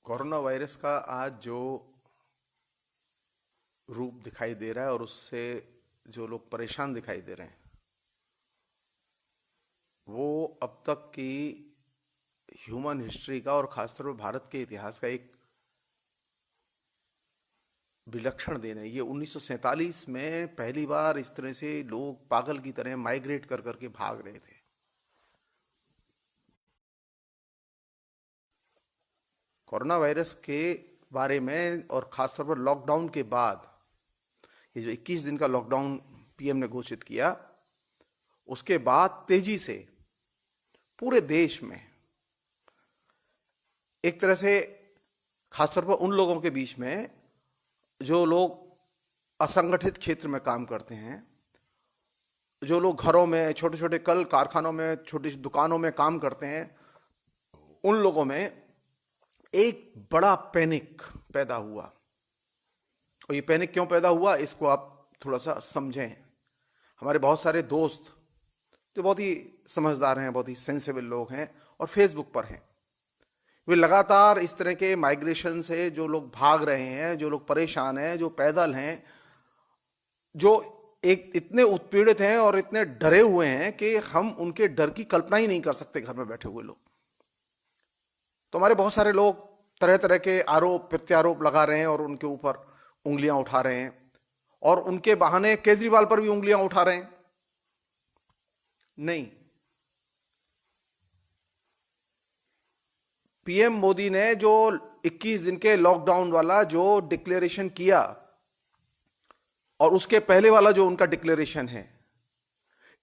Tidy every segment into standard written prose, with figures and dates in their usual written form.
Corona virus का आज जो रूप दिखाई दे रहा है और उससे जो लोग परेशान दिखाई दे रहे हैं, वो अब तक की ह्यूमन हिस्ट्री का और खासतौर पर भारत के इतिहास का एक विलक्षण दिन है। ये 1947 में पहली बार इस तरह से लोग पागल की तरह माइग्रेट कर करके भाग रहे थे। कोरोना वायरस के बारे में और खासतौर पर लॉकडाउन के बाद ये जो 21 दिन का लॉकडाउन पीएम ने घोषित किया, उसके बाद तेजी से पूरे देश में एक तरह से खासतौर पर उन लोगों के बीच में जो लोग असंगठित क्षेत्र में काम करते हैं, जो लोग घरों में, छोटे छोटे कल कारखानों में, छोटी दुकानों में काम करते हैं, उन लोगों में एक बड़ा पैनिक पैदा हुआ। और ये पैनिक क्यों पैदा हुआ, इसको आप थोड़ा सा समझें। हमारे बहुत सारे दोस्त जो बहुत ही समझदार हैं, बहुत ही सेंसिबल लोग हैं और फेसबुक पर हैं, वे लगातार इस तरह के माइग्रेशन से जो लोग भाग रहे हैं, जो लोग परेशान हैं, जो पैदल हैं, जो एक इतने उत्पीड़ित हैं और इतने डरे हुए हैं कि हम उनके डर की कल्पना ही नहीं कर सकते घर में बैठे हुए लोग। तो हमारे बहुत सारे लोग तरह तरह के आरोप प्रत्यारोप लगा रहे हैं और उनके ऊपर उंगलियां उठा रहे हैं और उनके बहाने केजरीवाल पर भी उंगलियां उठा रहे हैं। नहीं, पीएम मोदी ने जो 21 दिन के लॉकडाउन वाला जो डिक्लेरेशन किया और उसके पहले वाला जो उनका डिक्लेरेशन है,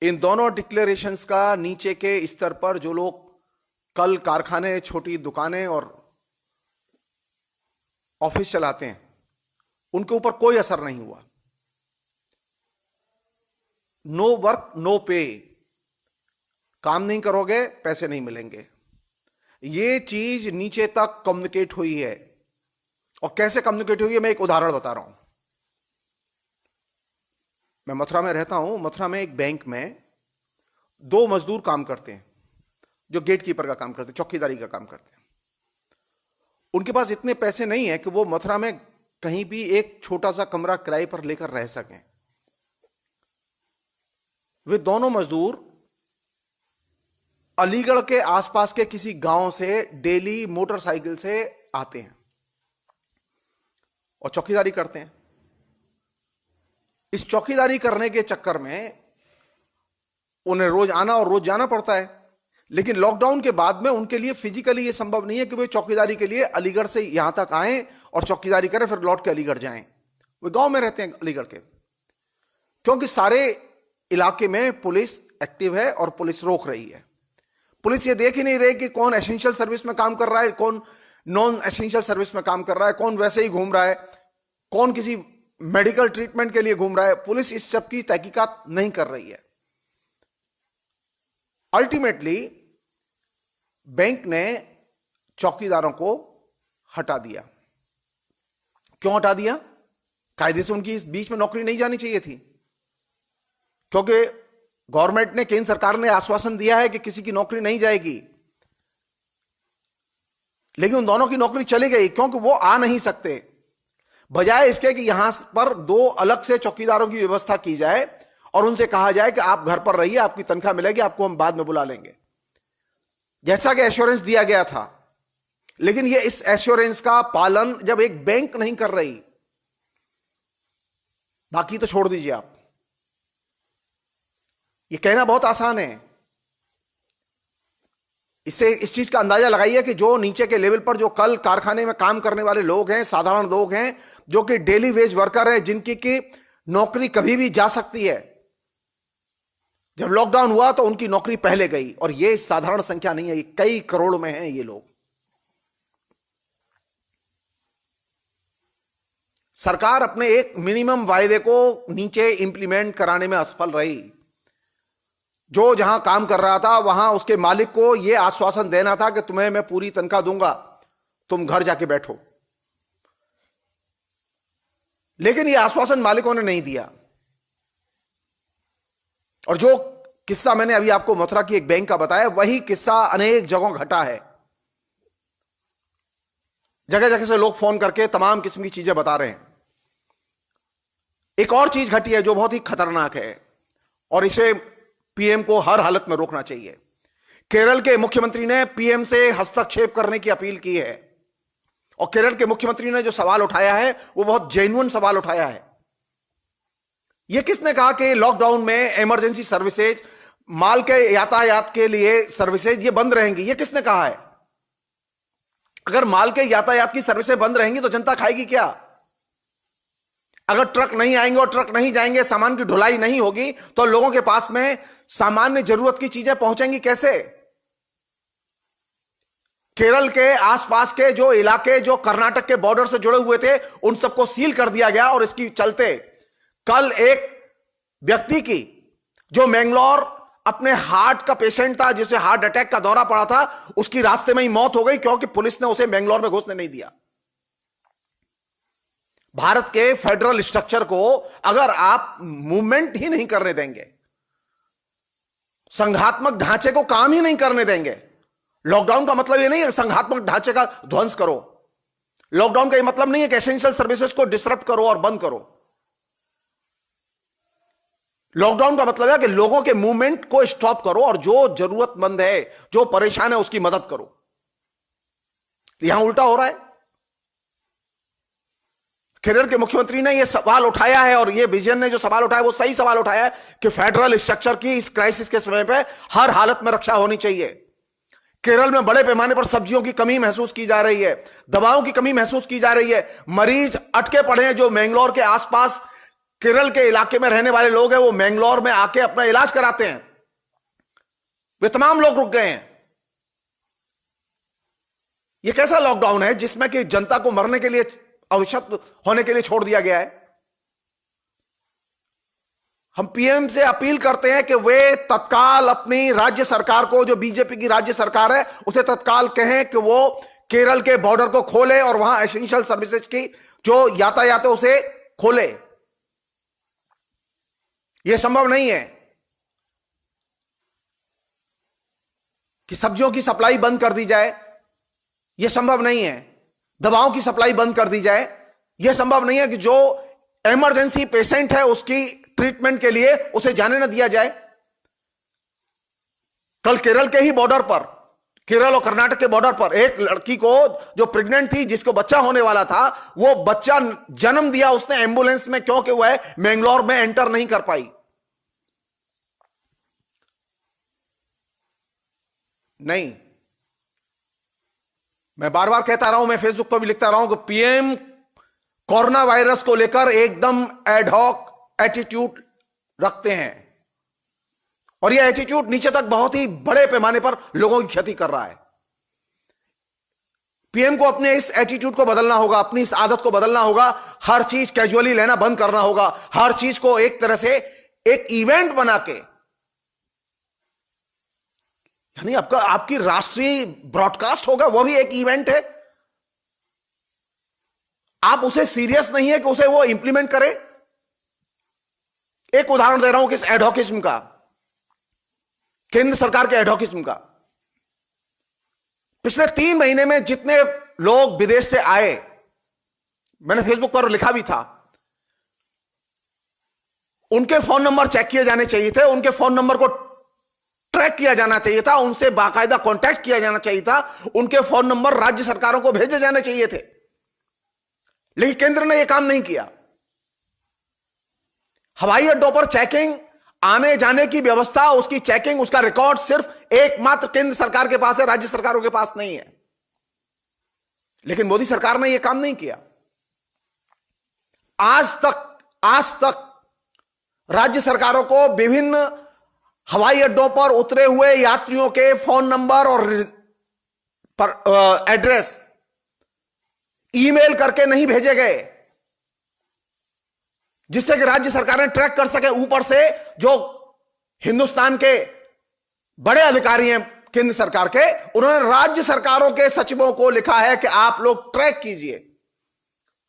इन दोनों डिक्लेरेशंस का नीचे के स्तर पर जो लोग कल कारखाने, छोटी दुकानें और ऑफिस चलाते हैं, उनके ऊपर कोई असर नहीं हुआ। नो वर्क नो पे, काम नहीं करोगे पैसे नहीं मिलेंगे। ये चीज नीचे तक कम्युनिकेट हुई है। और कैसे कम्युनिकेट हुई है, मैं एक उदाहरण बता रहा हूं। मैं मथुरा में रहता हूं। मथुरा में एक बैंक में 2 मजदूर काम करते हैं जो गेट कीपर का काम करते हैं, चौकीदारी का काम करते हैं। उनके पास इतने पैसे नहीं है कि वो मथुरा में कहीं भी एक छोटा सा कमरा किराए पर लेकर रह सकें। वे दोनों मजदूर अलीगढ़ के आसपास के किसी गांव से डेली मोटरसाइकिल से आते हैं और चौकीदारी करते हैं। इस चौकीदारी करने के चक्कर में उन्हें रोज आना और रोज जाना पड़ता है। लेकिन लॉकडाउन के बाद में उनके लिए फिजिकली यह संभव नहीं है कि वे चौकीदारी के लिए अलीगढ़ से यहां तक आएं और चौकीदारी करें फिर लौट के अलीगढ़ जाएं। वे गांव में रहते हैं अलीगढ़ के, क्योंकि सारे इलाके में पुलिस एक्टिव है और पुलिस रोक रही है। पुलिस ये देख ही नहीं रही कि कौन एसेंशियल सर्विस में काम कर रहा है, कौन नॉन एसेंशियल सर्विस में काम कर रहा है, कौन वैसे ही घूम रहा है, कौन किसी मेडिकल ट्रीटमेंट के लिए घूम रहा है। पुलिस इस सब की तहकीकात नहीं कर रही है। अल्टीमेटली बैंक ने चौकीदारों को हटा दिया। क्यों हटा दिया? कायदे से उनकी इस बीच में नौकरी नहीं जानी चाहिए थी, क्योंकि गवर्नमेंट ने, केंद्र सरकार ने आश्वासन दिया है कि किसी की नौकरी नहीं जाएगी। लेकिन उन दोनों की नौकरी चली गई क्योंकि वो आ नहीं सकते। बजाय इसके कि यहां पर 2 अलग से चौकीदारों की व्यवस्था की जाए और उनसे कहा जाए कि आप घर पर रहिए, आपकी तनख्वाह मिलेगी, आपको हम बाद में बुला लेंगे, जैसा कि एश्योरेंस दिया गया था। लेकिन ये इस एश्योरेंस का पालन जब एक बैंक नहीं कर रही, बाकी तो छोड़ दीजिए आप। ये कहना बहुत आसान है। इससे इस चीज का अंदाजा लगाइए कि जो नीचे के लेवल पर जो कल कारखाने में काम करने वाले लोग हैं, साधारण लोग हैं, जो कि डेली वेज वर्कर हैं, जिनकी की नौकरी कभी भी जा सकती है, जब लॉकडाउन हुआ तो उनकी नौकरी पहले गई। और ये साधारण संख्या नहीं है, ये कई करोड़ में हैं ये लोग। सरकार अपने एक मिनिमम वायदे को नीचे इंप्लीमेंट कराने में असफल रही। जो जहां काम कर रहा था वहां उसके मालिक को यह आश्वासन देना था कि तुम्हें मैं पूरी तनख्वाह दूंगा, तुम घर जाके बैठो। लेकिन यह आश्वासन मालिकों ने नहीं दिया। और जो किस्सा मैंने अभी आपको मथुरा की एक बैंक का बताया, वही किस्सा अनेक जगहों घटा है। जगह जगह से लोग फोन करके तमाम किस्म की चीजें बता रहे हैं। एक और चीज घटी है जो बहुत ही खतरनाक है और इसे पीएम को हर हालत में रोकना चाहिए। केरल के मुख्यमंत्री ने पीएम से हस्तक्षेप करने की अपील की है और केरल के मुख्यमंत्री ने जो सवाल उठाया है वो बहुत जेन्युइन सवाल उठाया है। यह किसने कहा कि लॉकडाउन में इमरजेंसी सर्विसेज, माल के यातायात के लिए सर्विसेज ये बंद रहेंगी? यह किसने कहा है? अगर माल के यातायात की सर्विसेज बंद रहेंगी तो जनता खाएगी क्या? अगर ट्रक नहीं आएंगे और ट्रक नहीं जाएंगे, सामान की ढुलाई नहीं होगी तो लोगों के पास में सामान्य जरूरत की चीजें पहुंचेंगी कैसे? केरल के आसपास के जो इलाके जो कर्नाटक के बॉर्डर से जुड़े हुए थे उन सबको सील कर दिया गया और इसकी चलते कल एक व्यक्ति की जो मैंगलोर अपने हार्ट का पेशेंट था, जिसे हार्ट अटैक का दौरा पड़ा था, उसकी रास्ते में ही मौत हो गई क्योंकि पुलिस ने उसे मैंगलोर में घुसने नहीं दिया। भारत के फेडरल स्ट्रक्चर को अगर आप मूवमेंट ही नहीं करने देंगे, संघात्मक ढांचे को काम ही नहीं करने देंगे, लॉकडाउन का मतलब यह नहीं है संघात्मक ढांचे का ध्वंस करो। लॉकडाउन का यह मतलब नहीं है कि एसेंशियल सर्विसेज को डिसरप्ट करो और बंद करो। लॉकडाउन का मतलब है कि लोगों के मूवमेंट को स्टॉप करो और जो जरूरतमंद है, जो परेशान है, उसकी मदद करो। यहां उल्टा हो रहा है। केरल के मुख्यमंत्री ने यह सवाल उठाया है और यह विजन ने जो सवाल उठाया वो सही सवाल उठाया है कि फेडरल स्ट्रक्चर की इस क्राइसिस के समय पे हर हालत में रक्षा होनी चाहिए। केरल में बड़े पैमाने पर सब्जियों की कमी महसूस की जा रही है, दवाओं की कमी महसूस की जा रही है। मरीज अटके पड़े हैं। जो मैंगलोर के आसपास केरल के इलाके में रहने वाले लोग हैं वो मैंगलोर में आके अपना इलाज कराते हैं, वे तमाम लोग रुक गए हैं। यह कैसा लॉकडाउन है जिसमें कि जनता को मरने के लिए, अवशक्त होने के लिए छोड़ दिया गया है? हम पीएम से अपील करते हैं कि वे तत्काल अपनी राज्य सरकार को, जो बीजेपी की राज्य सरकार है, उसे तत्काल कहें कि वो केरल के बॉर्डर को खोले और वहां एसेंशियल सर्विसेज की जो यातायात है उसे खोले। यह संभव नहीं है कि सब्जियों की सप्लाई बंद कर दी जाए, यह संभव नहीं है। दवाओं की सप्लाई बंद कर दी जाए, यह संभव नहीं है कि जो इमरजेंसी पेशेंट है उसकी ट्रीटमेंट के लिए उसे जाने न दिया जाए। कल केरल के ही बॉर्डर पर, केरल और कर्नाटक के बॉर्डर पर एक लड़की को जो प्रेग्नेंट थी, जिसको बच्चा होने वाला था, वो बच्चा जन्म दिया उसने एम्बुलेंस में क्योंकि वह मैंगलोर में एंटर नहीं कर पाई। नहीं, मैं बार बार कहता रहा हूं, मैं फेसबुक पर भी लिखता रहा हूं कि पीएम कोरोना वायरस को लेकर एकदम एडहॉक एटीट्यूड रखते हैं और यह एटीट्यूड नीचे तक बहुत ही बड़े पैमाने पर लोगों की क्षति कर रहा है। पीएम को अपने इस एटीट्यूड को बदलना होगा, अपनी इस आदत को बदलना होगा। हर चीज कैजुअली लेना बंद करना होगा। हर चीज को एक तरह से एक इवेंट बना के, यानी आपकी राष्ट्रीय ब्रॉडकास्ट होगा, वो भी एक इवेंट है। आप उसे सीरियस नहीं है कि उसे वो इंप्लीमेंट करे। एक उदाहरण दे रहा हूं किस एडहॉकिज्म का, केंद्र सरकार के एडहॉकिज्म का। पिछले 3 महीने में जितने लोग विदेश से आए, मैंने फेसबुक पर लिखा भी था, उनके फोन नंबर चेक किए जाने चाहिए थे, उनके फोन नंबर को ट्रैक किया जाना चाहिए था, उनसे बाकायदा कांटेक्ट किया जाना चाहिए था, उनके फोन नंबर राज्य सरकारों को भेजे जाने चाहिए थे। लेकिन केंद्र ने यह काम नहीं किया। हवाई अड्डों पर चेकिंग, आने जाने की व्यवस्था, उसकी चेकिंग, उसका रिकॉर्ड सिर्फ एकमात्र केंद्र सरकार के पास है, राज्य सरकारों के पास नहीं है। लेकिन मोदी सरकार ने यह काम नहीं किया। आज तक राज्य सरकारों को विभिन्न हवाई अड्डों पर उतरे हुए यात्रियों के फोन नंबर और एड्रेस ईमेल करके नहीं भेजे गए, जिससे कि राज्य सरकारें ट्रैक कर सके। ऊपर से जो हिंदुस्तान के बड़े अधिकारी हैं केंद्र सरकार के, उन्होंने राज्य सरकारों के सचिवों को लिखा है कि आप लोग ट्रैक कीजिए,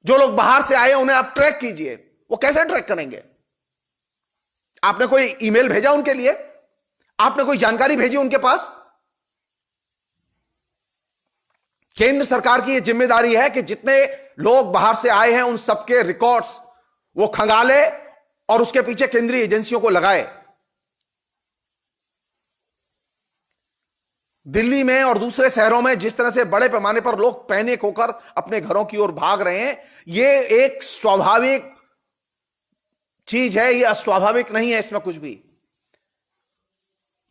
जो लोग बाहर से आए उन्हें आप ट्रैक कीजिए। वो कैसे ट्रैक करेंगे? आपने कोई ईमेल भेजा उनके लिए? आपने कोई जानकारी भेजी उनके पास? केंद्र सरकार की यह जिम्मेदारी है कि जितने लोग बाहर से आए हैं उन सबके रिकॉर्ड्स वो खंगाले और उसके पीछे केंद्रीय एजेंसियों को लगाए। दिल्ली में और दूसरे शहरों में जिस तरह से बड़े पैमाने पर लोग पैनिक होकर अपने घरों की ओर भाग रहे हैं, यह एक स्वाभाविक चीज है, यह अस्वाभाविक नहीं है इसमें कुछ भी।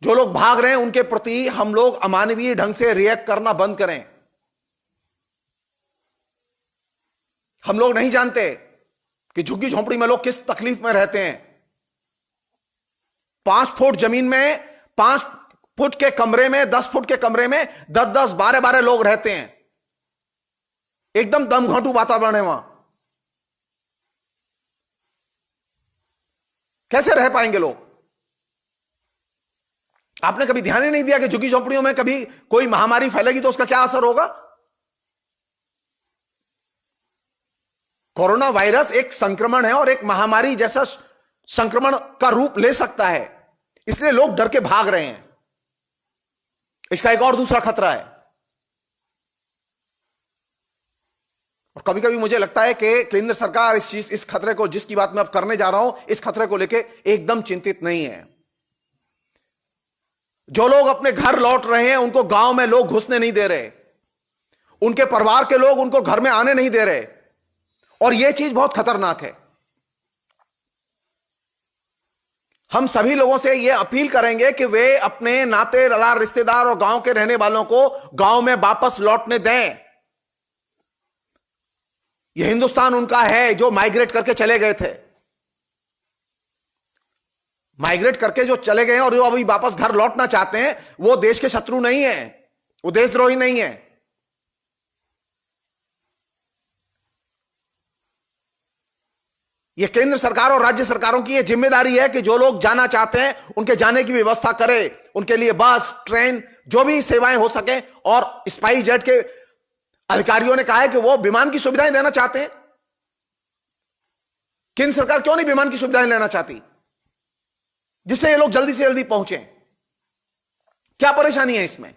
जो लोग भाग रहे हैं उनके प्रति हम लोग अमानवीय ढंग से रिएक्ट करना बंद करें। हम लोग नहीं जानते कि झुग्गी झोंपड़ी में लोग किस तकलीफ में रहते हैं। 5 फुट जमीन में, 5 फुट के कमरे में, 10 फुट के कमरे में 10-10, 12-12 लोग रहते हैं। एकदम दमघोंटू वातावरण है वहां। कैसे रह पाएंगे लोग? आपने कभी ध्यान ही नहीं दिया कि झुग्गी झोंपड़ियों में कभी कोई महामारी फैलेगी तो उसका क्या असर होगा? कोरोना वायरस एक संक्रमण है और एक महामारी जैसा संक्रमण का रूप ले सकता है, इसलिए लोग डर के भाग रहे हैं। इसका एक और दूसरा खतरा है, और कभी कभी मुझे लगता है कि केंद्र सरकार इस खतरे को, जिसकी बात मैं अब करने जा रहा हूं, इस खतरे को लेकर एकदम चिंतित नहीं है। जो लोग अपने घर लौट रहे हैं उनको गांव में लोग घुसने नहीं दे रहे, उनके परिवार के लोग उनको घर में आने नहीं दे रहे, और यह चीज बहुत खतरनाक है। हम सभी लोगों से यह अपील करेंगे कि वे अपने नातेदार, रिश्तेदार और गांव के रहने वालों को गांव में वापस लौटने दें। यह हिंदुस्तान उनका है जो माइग्रेट करके चले गए थे, माइग्रेट करके जो चले गए हैं और जो अभी वापस घर लौटना चाहते हैं, वो देश के शत्रु नहीं है, वो देशद्रोही नहीं है। यह केंद्र सरकार और राज्य सरकारों की यह जिम्मेदारी है कि जो लोग जाना चाहते हैं उनके जाने की व्यवस्था करे, उनके लिए बस, ट्रेन, जो भी सेवाएं हो सके। और स्पाइस जेट के अधिकारियों ने कहा है कि वो विमान की सुविधाएं देना चाहते हैं। केंद्र सरकार क्यों नहीं विमान की सुविधाएं लेना चाहती, जिससे ये लोग जल्दी से जल्दी पहुंचे? क्या परेशानी है इसमें?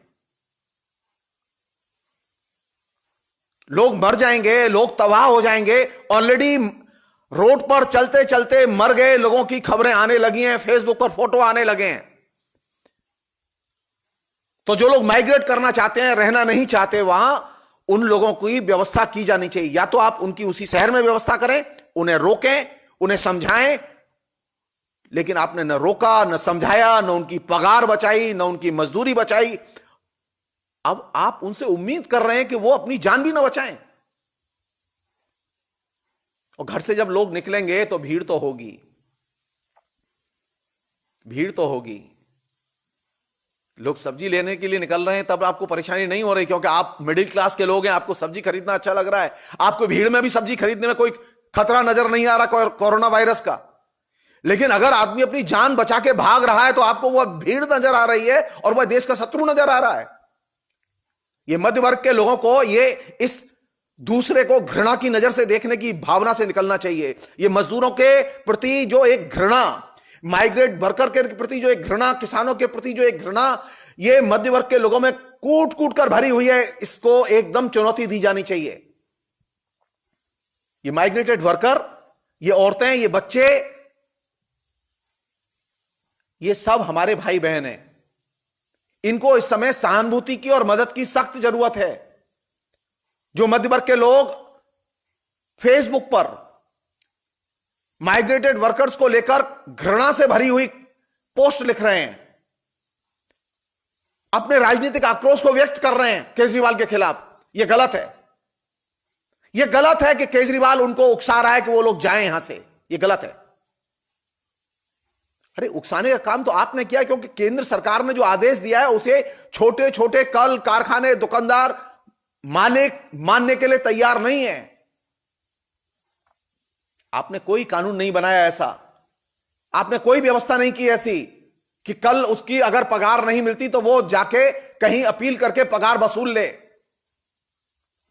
लोग मर जाएंगे, लोग तबाह हो जाएंगे। ऑलरेडी रोड पर चलते चलते मर गए लोगों की खबरें आने लगी हैं, फेसबुक पर फोटो आने लगे हैं। तो जो लोग माइग्रेट करना चाहते हैं, रहना नहीं चाहते वहां, उन लोगों की व्यवस्था की जानी चाहिए। या तो आप उनकी उसी शहर में व्यवस्था करें, उन्हें रोकें, उन्हें समझाएं, लेकिन आपने न रोका, न समझाया, न उनकी पगार बचाई, न उनकी मजदूरी बचाई। अब आप उनसे उम्मीद कर रहे हैं कि वो अपनी जान भी न बचाएं। और घर से जब लोग निकलेंगे तो भीड़ तो होगी, भीड़ तो होगी। लोग सब्जी लेने के लिए निकल रहे हैं तब आपको परेशानी नहीं हो रही, क्योंकि आप मिडिल क्लास के लोग हैं, आपको सब्जी खरीदना अच्छा लग रहा है, आपको भीड़ में भी सब्जी खरीदने में कोई खतरा नजर नहीं आ रहा कोरोना वायरस का। लेकिन अगर आदमी अपनी जान बचा के भाग रहा है तो आपको वह भीड़ नजर आ रही है और वह देश का शत्रु नजर आ रहा है। यह मध्य वर्ग के लोगों को ये इस दूसरे को घृणा की नजर से देखने की भावना से निकलना चाहिए। यह मजदूरों के प्रति जो एक घृणा, माइग्रेट वर्कर के प्रति जो एक घृणा, किसानों के प्रति जो एक घृणा, यह मध्य वर्ग के लोगों में कूट कूट कर भरी हुई है। इसको एकदम चुनौती दी जानी चाहिए। ये माइग्रेटेड वर्कर, ये औरतें, ये बच्चे, ये सब हमारे भाई बहन हैं। इनको इस समय सहानुभूति की और मदद की सख्त जरूरत है। जो मध्य वर्ग के लोग फेसबुक पर माइग्रेटेड वर्कर्स को लेकर घृणा से भरी हुई पोस्ट लिख रहे हैं, अपने राजनीतिक आक्रोश को व्यक्त कर रहे हैं केजरीवाल के खिलाफ, यह गलत है। यह गलत है कि केजरीवाल उनको उकसा रहा है कि वो लोग जाएं यहां से, यह गलत है। अरे उकसाने का काम तो आपने किया, क्योंकि केंद्र सरकार ने जो आदेश दिया है उसे छोटे छोटे कल कारखाने, दुकानदार, मालिक मानने के लिए तैयार नहीं है। आपने कोई कानून नहीं बनाया ऐसा, आपने कोई व्यवस्था नहीं की ऐसी कि कल उसकी अगर पगार नहीं मिलती तो वो जाके कहीं अपील करके पगार वसूल ले।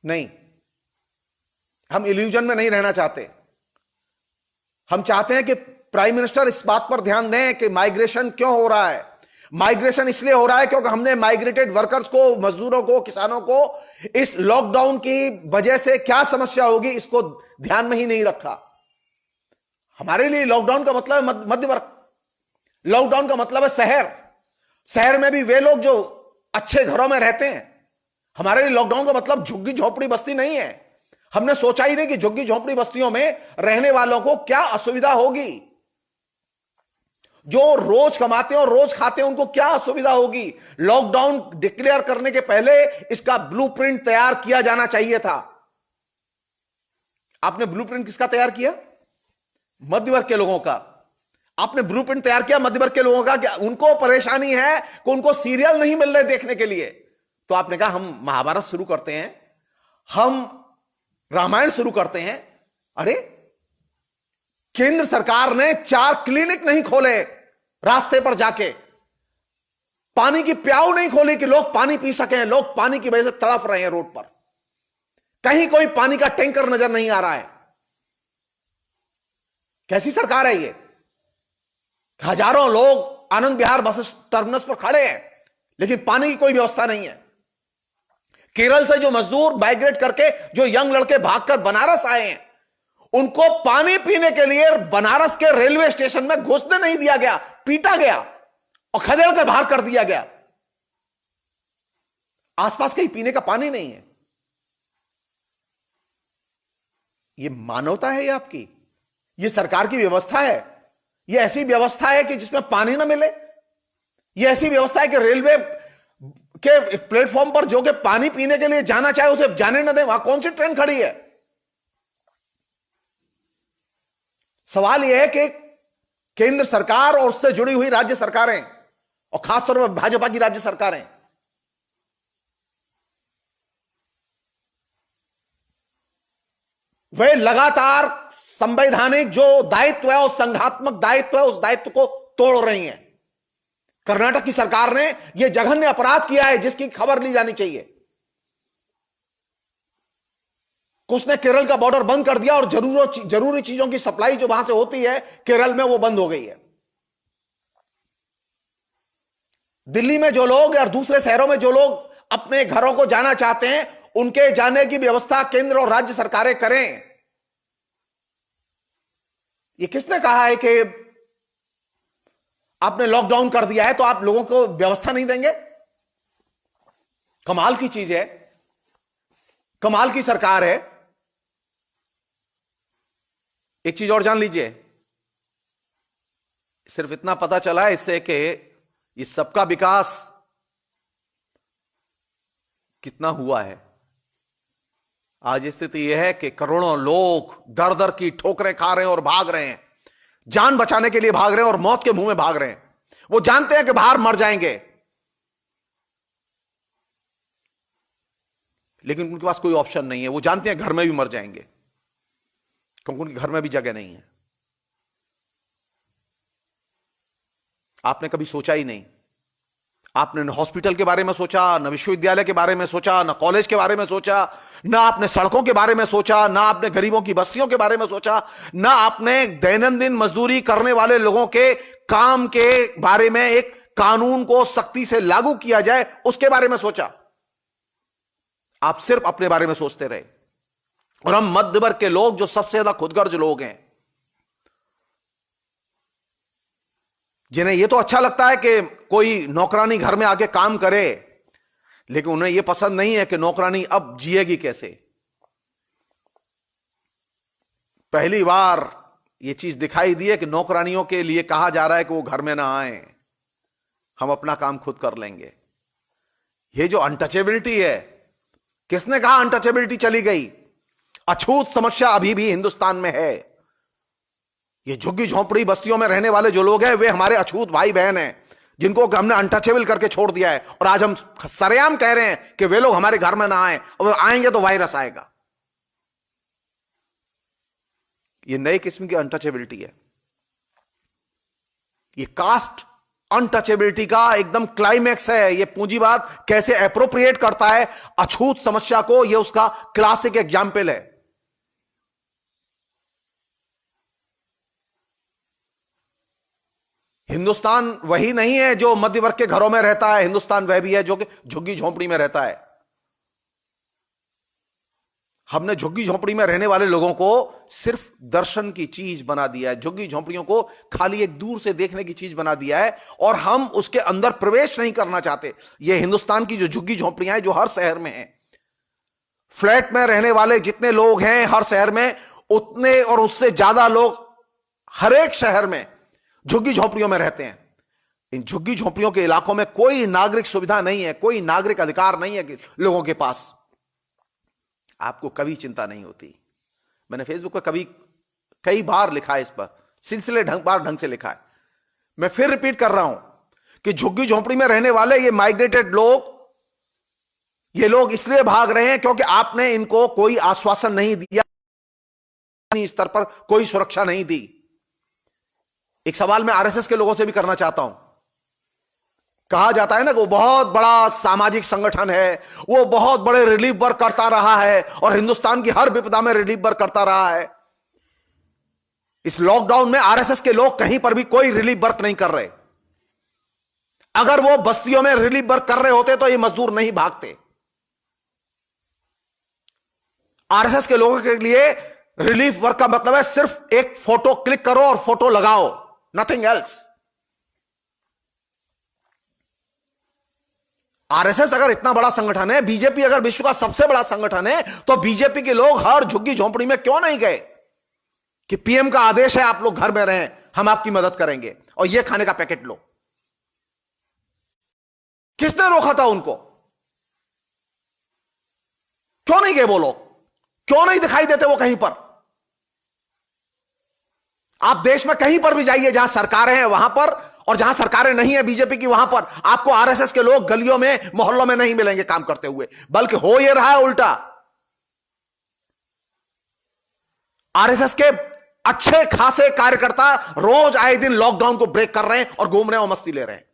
नहीं, हम इल्यूजन में नहीं रहना चाहते। हम चाहते हैं कि प्राइम मिनिस्टर इस बात पर ध्यान दें कि माइग्रेशन क्यों हो रहा है, माइग्रेशन इसलिए हो रहा है क्योंकि हमने माइग्रेटेड वर्कर्स को, मजदूरों को, किसानों को इस लॉकडाउन की वजह से क्या समस्या होगी इसको ध्यान में ही नहीं रखा। हमारे लिए लॉकडाउन का मतलब है मध्य वर्ग, लॉकडाउन का मतलब है शहर, शहर में भी वे लोग जो अच्छे घरों में रहते हैं। हमारे लिए लॉकडाउन का मतलब झुग्गी झोपड़ी बस्ती नहीं है। हमने सोचा ही नहीं कि झुग्गी झोपड़ी बस्तियों में रहने वालों को क्या असुविधा होगी, जो रोज कमाते हैं और रोज खाते हैं उनको क्या असुविधा होगी। लॉकडाउन डिक्लेयर करने के पहले इसका ब्लूप्रिंट तैयार किया जाना चाहिए था। आपने ब्लूप्रिंट किसका तैयार किया? मध्य वर्ग के लोगों का। आपने ब्लूप्रिंट तैयार किया मध्य वर्ग के लोगों का कि उनको परेशानी है कि उनको सीरियल नहीं मिल रहे देखने के लिए। तो आपने कहा हम महाभारत शुरू करते हैं, हम रामायण शुरू करते हैं। अरे केंद्र सरकार ने 4 क्लिनिक नहीं खोले रास्ते पर जाके, पानी की प्याऊ नहीं खोली कि लोग पानी पी सकें। लोग पानी की वजह से तड़प रहे हैं रोड पर, कहीं कोई पानी का टैंकर नजर नहीं आ रहा है। कैसी सरकार है ये? हजारों लोग आनंद विहार बस टर्मिनस पर खड़े हैं लेकिन पानी की कोई व्यवस्था नहीं है। केरल से जो मजदूर माइग्रेट करके, जो यंग लड़के भागकर बनारस आए हैं, उनको पानी पीने के लिए बनारस के रेलवे स्टेशन में घुसने नहीं दिया गया, पीटा गया और खदेड़ कर बाहर कर दिया गया। आसपास कहीं पीने का पानी नहीं है। ये मानवता है ये आपकी? ये सरकार की व्यवस्था है? ये ऐसी व्यवस्था है कि जिसमें पानी ना मिले? ये ऐसी व्यवस्था है कि रेलवे के प्लेटफॉर्म पर जो कि पानी पीने के लिए जाना चाहे उसे जाने ना दें? वहां कौन सी ट्रेन खड़ी है? सवाल यह है कि केंद्र सरकार और उससे जुड़ी हुई राज्य सरकारें और खासतौर पर भाजपा की राज्य सरकारें वे लगातार संवैधानिक जो दायित्व है, उस संघात्मक दायित्व है, उस दायित्व को तोड़ रही हैं। कर्नाटक की सरकार ने यह जघन्य अपराध किया है जिसकी खबर ली जानी चाहिए। उसने केरल का बॉर्डर बंद कर दिया और जरूरी चीजों की सप्लाई जो वहां से होती है केरल में, वो बंद हो गई है। दिल्ली में जो लोग और दूसरे शहरों में जो लोग अपने घरों को जाना चाहते हैं, उनके जाने की व्यवस्था केंद्र और राज्य सरकारें करें। ये किसने कहा है कि आपने लॉकडाउन कर दिया है तो आप लोगों को व्यवस्था नहीं देंगे? कमाल की चीज है, कमाल की सरकार है। एक चीज और जान लीजिए, सिर्फ इतना पता चला है इससे कि ये सबका विकास कितना हुआ है। आज स्थिति यह है कि करोड़ों लोग दर दर की ठोकरें खा रहे हैं और भाग रहे हैं, जान बचाने के लिए भाग रहे हैं और मौत के मुंह में भाग रहे हैं। वो जानते हैं कि बाहर मर जाएंगे, लेकिन उनके पास कोई ऑप्शन नहीं है। वो जानते हैं घर में भी मर जाएंगे क्योंकि उनके घर में भी जगह नहीं है। आपने कभी सोचा ही नहीं। आपने न हॉस्पिटल के बारे में सोचा, न विश्वविद्यालय के बारे में सोचा, न कॉलेज के बारे में सोचा, न आपने सड़कों के बारे में सोचा, न आपने गरीबों की बस्तियों के बारे में सोचा, न आपने दैनंदिन मजदूरी करने वाले लोगों के काम के बारे में, एक कानून को सख्ती से लागू किया जाए उसके बारे में सोचा। आप सिर्फ अपने बारे में सोचते रहे। और हम मध्य वर्ग के लोग जो सबसे ज्यादा खुदगर्ज लोग हैं, जिन्हें यह तो अच्छा लगता है कि कोई नौकरानी घर में आके काम करे, लेकिन उन्हें यह पसंद नहीं है कि नौकरानी अब जिएगी कैसे। पहली बार यह चीज दिखाई दी है कि नौकरानियों के लिए कहा जा रहा है कि वो घर में ना आए, हम अपना काम खुद कर लेंगे। ये जो अनटचेबिलिटी है, किसने कहा अनटचेबिलिटी चली गई? अछूत समस्या अभी भी हिंदुस्तान में है। ये झुग्गी झोंपड़ी बस्तियों में रहने वाले जो लोग हैं, वे हमारे अछूत भाई बहन हैं जिनको हमने अनटचेबल करके छोड़ दिया है। और आज हम सरेआम कह रहे हैं कि वे लोग हमारे घर में ना आए, और आएंगे तो वायरस आएगा। ये नई किस्म की अनटचेबिलिटी है। ये कास्ट अनटचेबिलिटी का एकदम क्लाइमैक्स है। ये पूंजीवाद कैसे एप्रोप्रिएट करता है अछूत समस्या को, ये उसका क्लासिक एग्जाम्पल है। हिंदुस्तान वही नहीं है जो मध्य वर्ग के घरों में रहता है, हिंदुस्तान वह भी है जो कि झुग्गी झोंपड़ी में रहता है। हमने झुग्गी झोंपड़ी में रहने वाले लोगों को सिर्फ दर्शन की चीज बना दिया है, झुग्गी झोंपड़ियों को खाली एक दूर से देखने की चीज बना दिया है, और हम उसके अंदर प्रवेश नहीं करना चाहते। ये हिंदुस्तान की जो झुग्गी झोंपड़ियां हैं जो हर शहर में हैं, फ्लैट में रहने वाले जितने लोग हैं हर शहर में, उतने और उससे ज्यादा लोग हर एक शहर में झुग्गी झोंपड़ियों में रहते हैं। इन झुग्गी झोंपड़ियों के इलाकों में कोई नागरिक सुविधा नहीं है, कोई नागरिक अधिकार नहीं है कि लोगों के पास। आपको कभी चिंता नहीं होती। मैंने फेसबुक पर कई बार लिखा है, इस पर सिलसिले ढंग से लिखा है। मैं फिर रिपीट कर रहा हूं कि झुग्गी झोंपड़ी में रहने वाले ये माइग्रेटेड लोग, ये लोग इसलिए भाग रहे हैं क्योंकि आपने इनको कोई आश्वासन नहीं दिया, स्तर पर कोई सुरक्षा नहीं दी। एक सवाल मैं आरएसएस के लोगों से भी करना चाहता हूं। कहा जाता है ना कि वो बहुत बड़ा सामाजिक संगठन है, वो बहुत बड़े रिलीफ वर्क करता रहा है और हिंदुस्तान की हर विपदा में रिलीफ वर्क करता रहा है। इस लॉकडाउन में आरएसएस के लोग कहीं पर भी कोई रिलीफ वर्क नहीं कर रहे। अगर वो बस्तियों में रिलीफ वर्क कर रहे होते तो ये मजदूर नहीं भागते। आरएसएस के लोगों के लिए रिलीफ वर्क का मतलब है सिर्फ एक फोटो क्लिक करो और फोटो लगाओ, नथिंग एल्स। आरएसएस अगर इतना बड़ा संगठन है, बीजेपी अगर विश्व का सबसे बड़ा संगठन है, तो बीजेपी के लोग हर झुग्गी झोंपड़ी में क्यों नहीं गए कि पीएम का आदेश है आप लोग घर में रहें, हम आपकी मदद करेंगे और ये खाने का पैकेट लो। किसने रोका था उनको? क्यों नहीं गए वो लोग? क्यों नहीं दिखाई देते वो कहीं पर? आप देश में कहीं पर भी जाइए जहां सरकारें हैं वहां पर, और जहां सरकारें नहीं है बीजेपी की वहां पर आपको आरएसएस के लोग गलियों में मोहल्लों में नहीं मिलेंगे काम करते हुए, बल्कि हो यह रहा है उल्टा। आरएसएस के अच्छे खासे कार्यकर्ता रोज आए दिन लॉकडाउन को ब्रेक कर रहे हैं और घूम रहे हैं और मस्ती ले रहे हैं,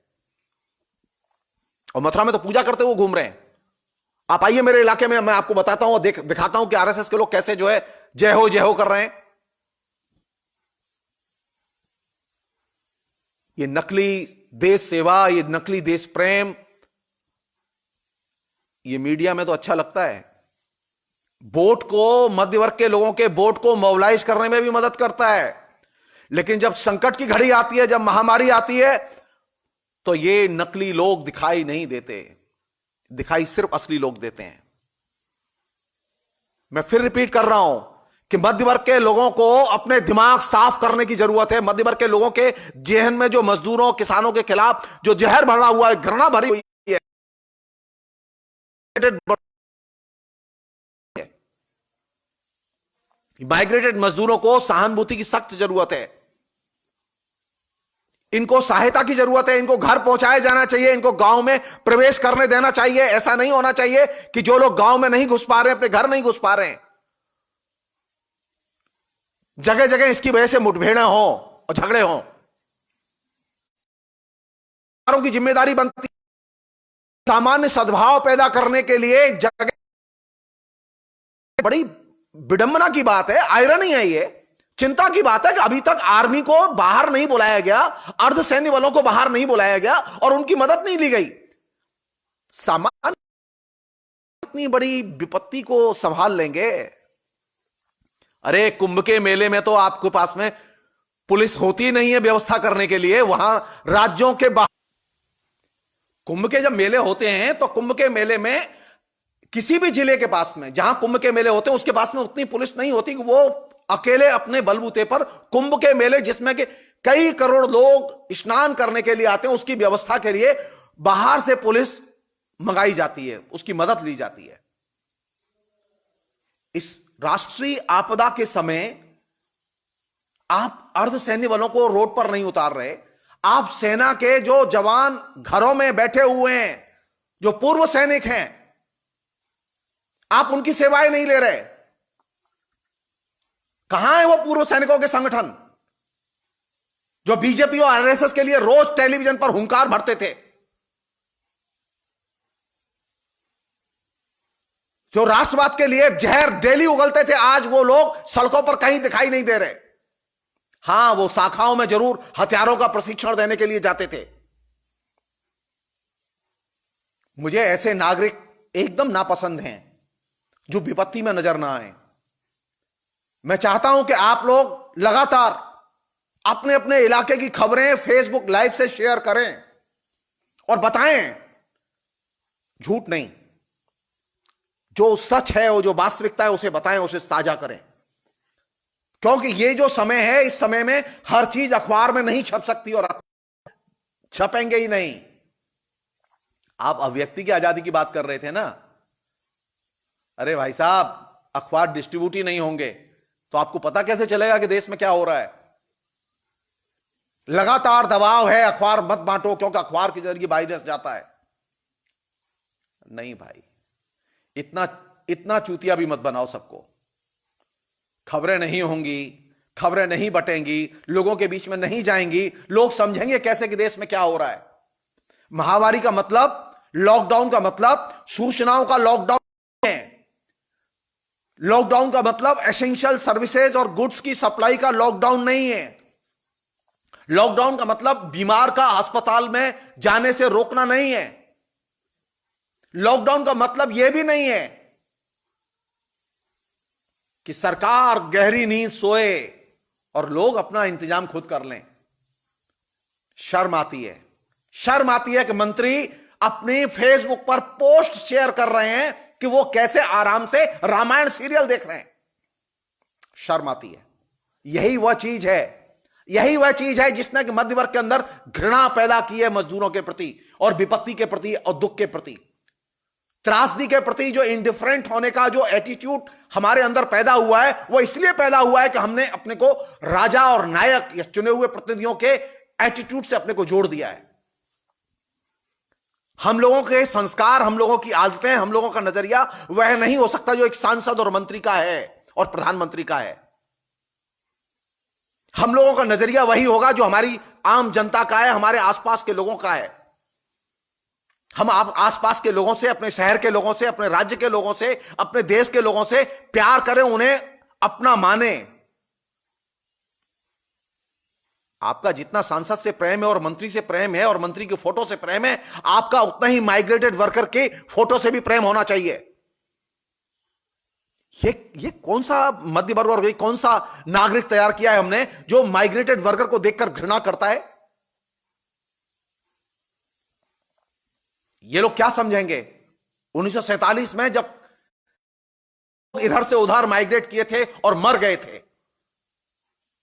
और मथुरा में तो पूजा करते हुए घूम रहे हैं। आप आइए मेरे इलाके में, मैं आपको बताता हूं और दिखाता हूं कि आरएसएस के लोग कैसे जो है जय हो कर रहे हैं। ये नकली देश सेवा, ये नकली देश प्रेम, ये मीडिया में तो अच्छा लगता है। वोट को, मध्य वर्ग के लोगों के वोट को मोबिलाइज करने में भी मदद करता है, लेकिन जब संकट की घड़ी आती है, जब महामारी आती है, तो ये नकली लोग दिखाई नहीं देते, दिखाई सिर्फ असली लोग देते हैं। मैं फिर रिपीट कर रहा हूं कि मध्य वर्ग के लोगों को अपने दिमाग साफ करने की जरूरत है। मध्य वर्ग के लोगों के जेहन में जो मजदूरों, किसानों के खिलाफ जो जहर भरा हुआ है, घृणा भरी हुई है, माइग्रेटेड मजदूरों को सहानुभूति की सख्त जरूरत है। इनको सहायता की जरूरत है, इनको घर पहुंचाया जाना चाहिए, इनको गांव में प्रवेश करने देना चाहिए। ऐसा नहीं होना चाहिए कि जो लोग गांव में नहीं घुस पा रहे हैं, अपने घर नहीं घुस पा रहे हैं, जगह जगह इसकी वजह से मुठभेड़ें हो और झगड़े हो। की जिम्मेदारी बनती है सामान्य सद्भाव पैदा करने के लिए। जगह बड़ी विडंबना की बात है, आयरनी है, ये चिंता की बात है कि अभी तक आर्मी को बाहर नहीं बुलाया गया, अर्धसैन्य बलों को बाहर नहीं बुलाया गया और उनकी मदद नहीं ली गई। सामान्य इतनी बड़ी विपत्ति को संभाल लेंगे? अरे कुंभ के मेले में तो आपके पास में पुलिस होती नहीं है व्यवस्था करने के लिए, वहां राज्यों के बाहर। कुंभ के जब मेले होते हैं तो कुंभ के मेले में किसी भी जिले के पास में जहां कुंभ के मेले होते हैं उसके पास में उतनी पुलिस नहीं होती कि वो अकेले अपने बलबूते पर कुंभ के मेले, जिसमें कि कई करोड़ लोग स्नान करने के लिए आते हैं, उसकी व्यवस्था के लिए बाहर से पुलिस मंगाई जाती है, उसकी मदद ली जाती है। इस राष्ट्रीय आपदा के समय आप अर्धसैन्य बलों को रोड पर नहीं उतार रहे, आप सेना के जो जवान घरों में बैठे हुए हैं, जो पूर्व सैनिक हैं, आप उनकी सेवाएं नहीं ले रहे। कहां है वो पूर्व सैनिकों के संगठन जो बीजेपी और आरएसएस के लिए रोज टेलीविजन पर हुंकार भरते थे, जो राष्ट्रवाद के लिए जहर डेली उगलते थे? आज वो लोग सड़कों पर कहीं दिखाई नहीं दे रहे। हां, वो शाखाओं में जरूर हथियारों का प्रशिक्षण देने के लिए जाते थे। मुझे ऐसे नागरिक एकदम नापसंद हैं जो विपत्ति में नजर ना आए। मैं चाहता हूं कि आप लोग लगातार अपने अपने इलाके की खबरें फेसबुक लाइव से शेयर करें और बताएं, झूठ नहीं, जो सच है, वो जो वास्तविकता है उसे बताएं, उसे साझा करें। क्योंकि ये जो समय है, इस समय में हर चीज अखबार में नहीं छप सकती और छपेंगे ही नहीं। आप अभिव्यक्ति की आजादी की बात कर रहे थे ना, अरे भाई साहब, अखबार डिस्ट्रीब्यूट ही नहीं होंगे तो आपको पता कैसे चलेगा कि देश में क्या हो रहा है? लगातार दबाव है, अखबार मत बांटो क्योंकि अखबार के जरिए वायरस जाता है। नहीं भाई, इतना इतना चूतिया भी मत बनाओ सबको। खबरें नहीं होंगी, खबरें नहीं बटेंगी, लोगों के बीच में नहीं जाएंगी, लोग समझेंगे कैसे कि देश में क्या हो रहा है। महामारी का मतलब, लॉकडाउन का मतलब सूचनाओं का लॉकडाउन है। लॉकडाउन का मतलब एसेंशियल सर्विसेज और गुड्स की सप्लाई का लॉकडाउन नहीं है। लॉकडाउन का मतलब बीमार का अस्पताल में जाने से रोकना नहीं है। लॉकडाउन का मतलब यह भी नहीं है कि सरकार गहरी नींद सोए और लोग अपना इंतजाम खुद कर लें। शर्म आती है, शर्म आती है कि मंत्री अपनी फेसबुक पर पोस्ट शेयर कर रहे हैं कि वो कैसे आराम से रामायण सीरियल देख रहे हैं। शर्म आती है। यही वह चीज है, यही वह चीज है जिसने कि मध्य वर्ग के अंदर घृणा पैदा की है मजदूरों के प्रति और विपत्ति के प्रति और दुख के प्रति, त्रासदी के प्रति। जो इंडिफरेंट होने का जो एटीट्यूड हमारे अंदर पैदा हुआ है, वो इसलिए पैदा हुआ है कि हमने अपने को राजा और नायक या चुने हुए प्रतिनिधियों के एटीट्यूड से अपने को जोड़ दिया है। हम लोगों के संस्कार, हम लोगों की आदतें, हम लोगों का नजरिया वह नहीं हो सकता जो एक सांसद और मंत्री का है और प्रधानमंत्री का है। हम लोगों का नजरिया वही होगा जो हमारी आम जनता का है, हमारे आसपास के लोगों का है। हम आप आसपास के लोगों से, अपने शहर के लोगों से, अपने राज्य के लोगों से, अपने देश के लोगों से प्यार करें, उन्हें अपना माने। आपका जितना सांसद से प्रेम है और मंत्री से प्रेम है और मंत्री की फोटो से प्रेम है, आपका उतना ही माइग्रेटेड वर्कर के फोटो से भी प्रेम होना चाहिए। ये कौन सा मध्य वर्ग और कौन सा नागरिक तैयार किया है हमने जो माइग्रेटेड वर्कर को देखकर घृणा करता है? ये लोग क्या समझेंगे? 1947 में जब इधर से उधर माइग्रेट किए थे और मर गए थे,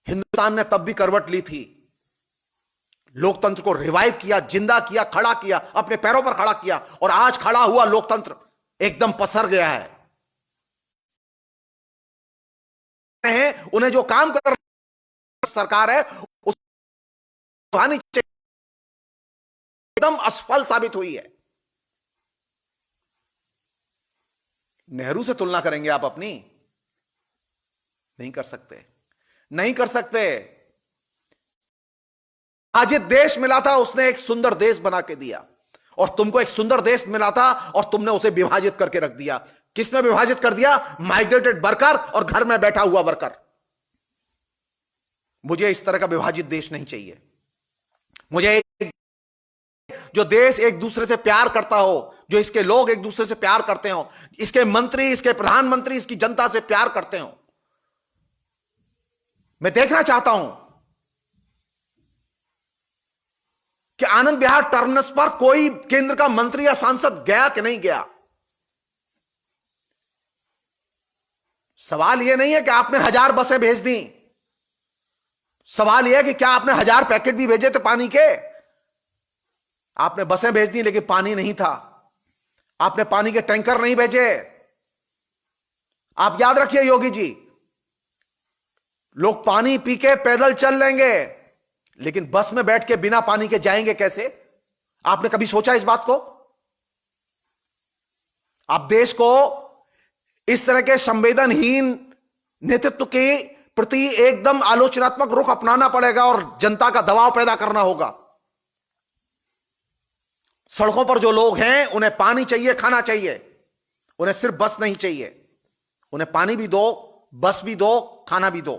हिंदुस्तान ने तब भी करवट ली थी, लोकतंत्र को रिवाइव किया, जिंदा किया, खड़ा किया, अपने पैरों पर खड़ा किया, और आज खड़ा हुआ लोकतंत्र एकदम पसर गया है। उन्हें जो काम कर सरकार है उस एकदम असफल साबित हुई है। नेहरू से तुलना करेंगे आप अपनी? नहीं कर सकते, नहीं कर सकते। आज ये देश मिला था, उसने एक सुंदर देश बना के दिया, और तुमको एक सुंदर देश मिला था और तुमने उसे विभाजित करके रख दिया। किसने विभाजित कर दिया? माइग्रेटेड वर्कर और घर में बैठा हुआ वर्कर। मुझे इस तरह का विभाजित देश नहीं चाहिए। मुझे जो देश एक दूसरे से प्यार करता हो, जो इसके लोग एक दूसरे से प्यार करते हो, इसके मंत्री, इसके प्रधानमंत्री इसकी जनता से प्यार करते हो। मैं देखना चाहता हूं कि आनंद विहार टर्मिनस पर कोई केंद्र का मंत्री या सांसद गया कि नहीं गया। सवाल यह नहीं है कि आपने 1000 बसें भेज दी, सवाल यह है कि क्या आपने 1000 पैकेट भी भेजे थे पानी के? आपने बसें भेज दी लेकिन पानी नहीं था, आपने पानी के टैंकर नहीं भेजे। आप याद रखिए योगी जी, लोग पानी पी के पैदल चल लेंगे, लेकिन बस में बैठ के बिना पानी के जाएंगे कैसे? आपने कभी सोचा इस बात को? आप देश को इस तरह के संवेदनहीन नेतृत्व के प्रति एकदम आलोचनात्मक रुख अपनाना पड़ेगा और जनता का दबाव पैदा करना होगा। सड़कों पर जो लोग हैं उन्हें पानी चाहिए, खाना चाहिए, उन्हें सिर्फ बस नहीं चाहिए। उन्हें पानी भी दो, बस भी दो, खाना भी दो।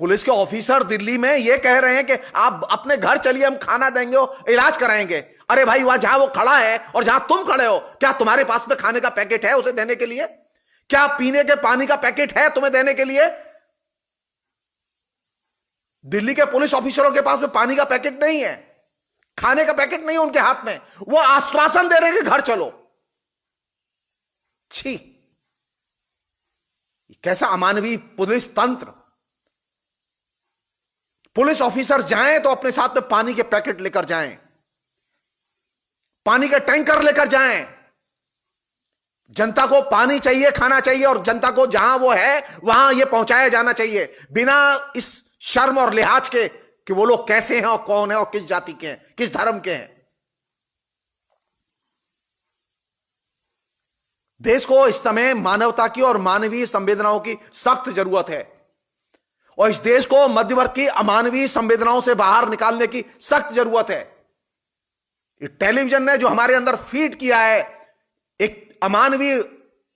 पुलिस के ऑफिसर दिल्ली में ये कह रहे हैं कि आप अपने घर चलिए, हम खाना देंगे और इलाज कराएंगे। अरे भाई, वहां जहां वो खड़ा है और जहां तुम खड़े हो, क्या तुम्हारे पास में खाने का पैकेट है उसे देने के लिए? क्या पीने के पानी का पैकेट है तुम्हें देने के लिए? दिल्ली के पुलिस ऑफिसरों के पास में पानी का पैकेट नहीं है, खाने का पैकेट नहीं है उनके हाथ में। वो आश्वासन दे रहे हैं कि घर चलो। छी, कैसा अमानवीय पुलिस तंत्र। पुलिस ऑफिसर जाएं तो अपने साथ में पानी के पैकेट लेकर जाएं, पानी के टैंकर लेकर जाएं। जनता को पानी चाहिए, खाना चाहिए, और जनता को जहां वो है वहां यह पहुंचाया जाना चाहिए, बिना इस शर्म और लिहाज के कि वो लोग कैसे हैं और कौन है और किस जाति के हैं, किस धर्म के हैं। देश को इस समय मानवता की और मानवीय संवेदनाओं की सख्त जरूरत है, और इस देश को मध्यवर्ग की अमानवीय संवेदनाओं से बाहर निकालने की सख्त जरूरत है। टेलीविजन ने जो हमारे अंदर फीड किया है एक अमानवीय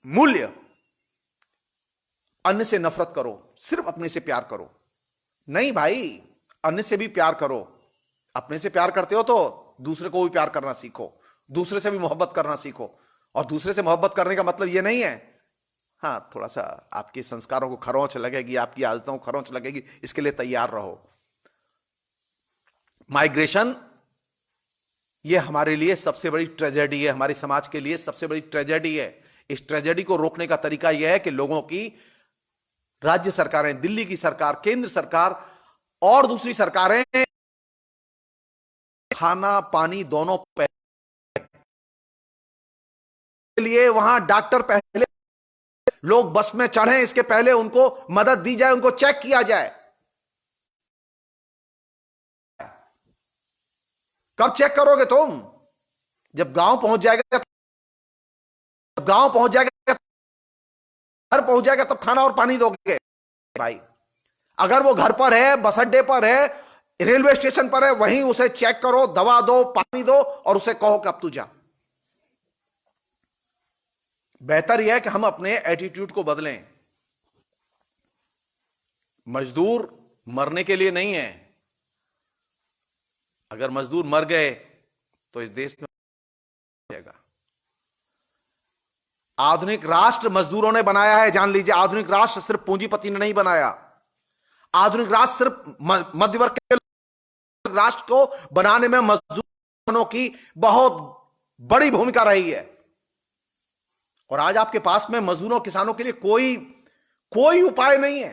मूल्य, अन्य से नफरत करो, सिर्फ अपने से प्यार करो। नहीं भाई, अन्य से भी प्यार करो। अपने से प्यार करते हो तो दूसरे को भी प्यार करना सीखो, दूसरे से भी मोहब्बत करना सीखो। और दूसरे से मोहब्बत करने का मतलब यह नहीं है, हां, थोड़ा सा आपके संस्कारों को खरोंच लगेगी, आपकी आदतों को खरोंच लगेगी, इसके लिए तैयार रहो। माइग्रेशन ये हमारे लिए सबसे बड़ी ट्रेजेडी है, हमारे समाज के लिए सबसे बड़ी ट्रेजेडी है। इस ट्रेजेडी को रोकने का तरीका यह है कि लोगों की, राज्य सरकारें, दिल्ली की सरकार, केंद्र सरकार और दूसरी सरकारें खाना पानी दोनों के लिए, वहां डॉक्टर पहले, लोग बस में चढ़े इसके पहले उनको मदद दी जाए, उनको चेक किया जाए। कब चेक करोगे तुम? जब गांव पहुंच जाएगा, घर पहुंच जाएगा तब खाना और पानी दोगे भाई। अगर वो घर पर है, बस अड्डे पर है, रेलवे स्टेशन पर है, वहीं उसे चेक करो, दवा दो, पानी दो, और उसे कहो कि अब तू जा। बेहतर यह है कि हम अपने एटीट्यूड को बदलें। मजदूर मरने के लिए नहीं है। अगर मजदूर मर गए तो इस देश में जाएगा। आधुनिक राष्ट्र मजदूरों ने बनाया है, जान लीजिए। आधुनिक राष्ट्र सिर्फ पूंजीपति ने नहीं बनाया। आधुनिक राष्ट्र सिर्फ मध्यवर्ग के राष्ट्र को बनाने में मजदूरों की बहुत बड़ी भूमिका रही है। और आज आपके पास में मजदूरों, किसानों के लिए कोई उपाय नहीं है।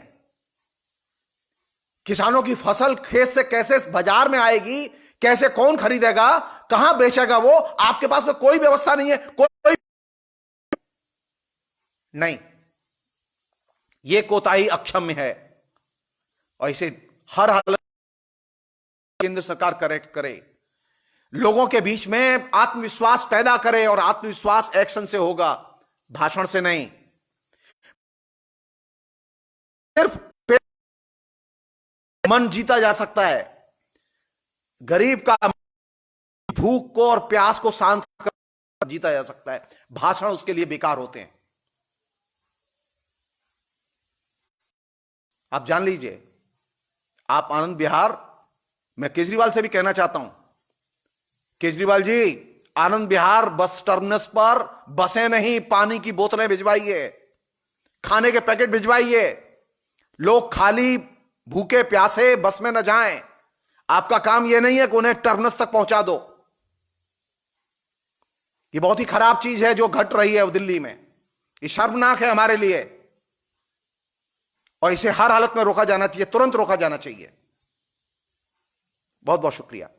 किसानों की फसल खेत से कैसे बाजार में आएगी, कैसे कौन खरीदेगा, कहां बेचेगा, वो आपके पास में कोई व्यवस्था नहीं है, कोई नहीं। यह कोताही अक्षम्य है, और इसे हर हालत केंद्र सरकार करेक्ट करे, लोगों के बीच में आत्मविश्वास पैदा करे। और आत्मविश्वास एक्शन से होगा, भाषण से नहीं। सिर्फ मन जीता जा सकता है। गरीब का भूख को और प्यास को शांत कर जीता जा सकता है। भाषण उसके लिए बेकार होते हैं। आप जान लीजिए, आप आनंद विहार, मैं केजरीवाल से भी कहना चाहता हूं, केजरीवाल जी, आनंद विहार बस टर्मिनस पर बसें नहीं, पानी की बोतलें भिजवाइए, खाने के पैकेट भिजवाइए। लोग खाली भूखे प्यासे बस में न जाएं। आपका काम यह नहीं है कि उन्हें टर्मिनस तक पहुंचा दो। यह बहुत ही खराब चीज है जो घट रही है दिल्ली में। यह शर्मनाक है हमारे लिए, और इसे हर हालत में रोका जाना चाहिए, तुरंत रोका जाना चाहिए। बहुत बहुत शुक्रिया।